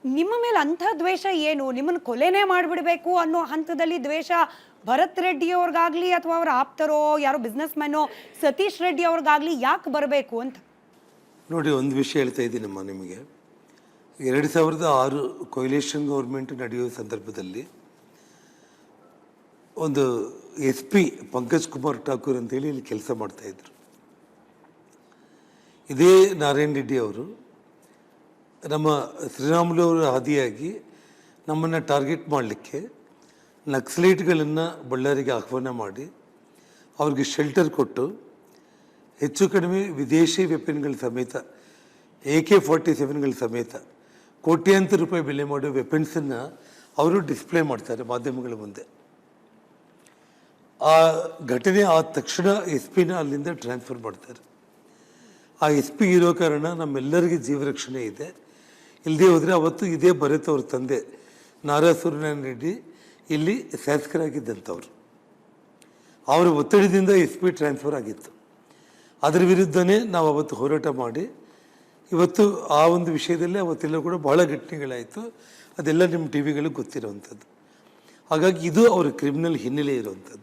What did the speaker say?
ನಿಮ್ಮ ಮೇಲೆ ಅಂಥ ದ್ವೇಷ ಏನು? ನಿಮ್ಮನ್ನು ಕೊಲೆನೇ ಮಾಡಿಬಿಡಬೇಕು ಅನ್ನೋ ಹಂತದಲ್ಲಿ ದ್ವೇಷ ಭರತ್ ರೆಡ್ಡಿ ಅವ್ರಿಗಾಗಲಿ ಅಥವಾ ಅವರ ಆಪ್ತರೋ ಯಾರೋ ಬಿಸ್ನೆಸ್ ಮ್ಯಾನೋ ಸತೀಶ್ ರೆಡ್ಡಿ ಅವ್ರಿಗಾಗಲಿ ಯಾಕೆ ಬರಬೇಕು ಅಂತ? ನೋಡಿ, ಒಂದು ವಿಷಯ ಹೇಳ್ತಾ ಇದ್ದೀನಮ್ಮ ನಿಮಗೆ. 2006 ಕೊಯ್ಲೇಷನ್ ಗೌರ್ಮೆಂಟ್ ನಡೆಯುವ ಸಂದರ್ಭದಲ್ಲಿ ಒಂದು SP ಪಂಕಜ್ ಕುಮಾರ್ ಠಾಕೂರ್ ಅಂತೇಳಿ ಇಲ್ಲಿ ಕೆಲಸ ಮಾಡ್ತಾಯಿದ್ರು. ಇದೇ ನಾರಾಯಣ್ ರೆಡ್ಡಿ ಅವರು ನಮ್ಮ ಶ್ರೀರಾಮುಲು ಅವರ ಹಾದಿಯಾಗಿ ನಮ್ಮನ್ನು ಟಾರ್ಗೆಟ್ ಮಾಡಲಿಕ್ಕೆ ನಕ್ಸಲೈಟ್ಗಳನ್ನು ಬಳ್ಳಾರಿಗೆ ಆಹ್ವಾನ ಮಾಡಿ ಅವ್ರಿಗೆ ಶೆಲ್ಟರ್ ಕೊಟ್ಟು ಹೆಚ್ಚು ಕಡಿಮೆ ವಿದೇಶಿ ವೆಪನ್ಗಳ ಸಮೇತ AK-47ಗಳ ಸಮೇತ ಕೋಟ್ಯಾಂತರ ರೂಪಾಯಿ ಬೆಲೆ ಮಾಡೋ ವೆಪನ್ಸನ್ನು ಅವರು ಡಿಸ್ಪ್ಲೇ ಮಾಡ್ತಾರೆ ಮಾಧ್ಯಮಗಳ ಮುಂದೆ. ಆ ಘಟನೆ ಆದ ತಕ್ಷಣ SP ಅಲ್ಲಿಂದ ಟ್ರಾನ್ಸ್ಫರ್ ಮಾಡ್ತಾರೆ. ಆ SP ಇರೋ ಕಾರಣ ನಮ್ಮೆಲ್ಲರಿಗೆ ಜೀವರಕ್ಷಣೆ ಇದೆ. ಇಲ್ಲದೆ ಹೋದರೆ ಅವತ್ತು ಇದೇ ಭರತ್ ಅವ್ರ ತಂದೆ ನಾರಾಸೂರನಾರಾಯಣ ರೆಡ್ಡಿ ಇಲ್ಲಿ ಶಾಸಕರಾಗಿದ್ದಂಥವ್ರು. ಅವರ ಒತ್ತಡದಿಂದ SP ಟ್ರಾನ್ಸ್ಫರ್ ಆಗಿತ್ತು. ಅದರ ವಿರುದ್ಧನೇ ನಾವು ಅವತ್ತು ಹೋರಾಟ ಮಾಡಿ ಇವತ್ತು ಆ ಒಂದು ವಿಷಯದಲ್ಲಿ ಅವತ್ತೆಲ್ಲ ಕೂಡ ಭಾಳ ಘಟನೆಗಳಾಯಿತು. ಅದೆಲ್ಲ ನಿಮ್ಮ TV ಗಳಿಗೆ ಗೊತ್ತಿರೋವಂಥದ್ದು. ಹಾಗಾಗಿ ಇದು ಅವರ ಕ್ರಿಮಿನಲ್ ಹಿನ್ನೆಲೆ ಇರುವಂಥದ್ದು.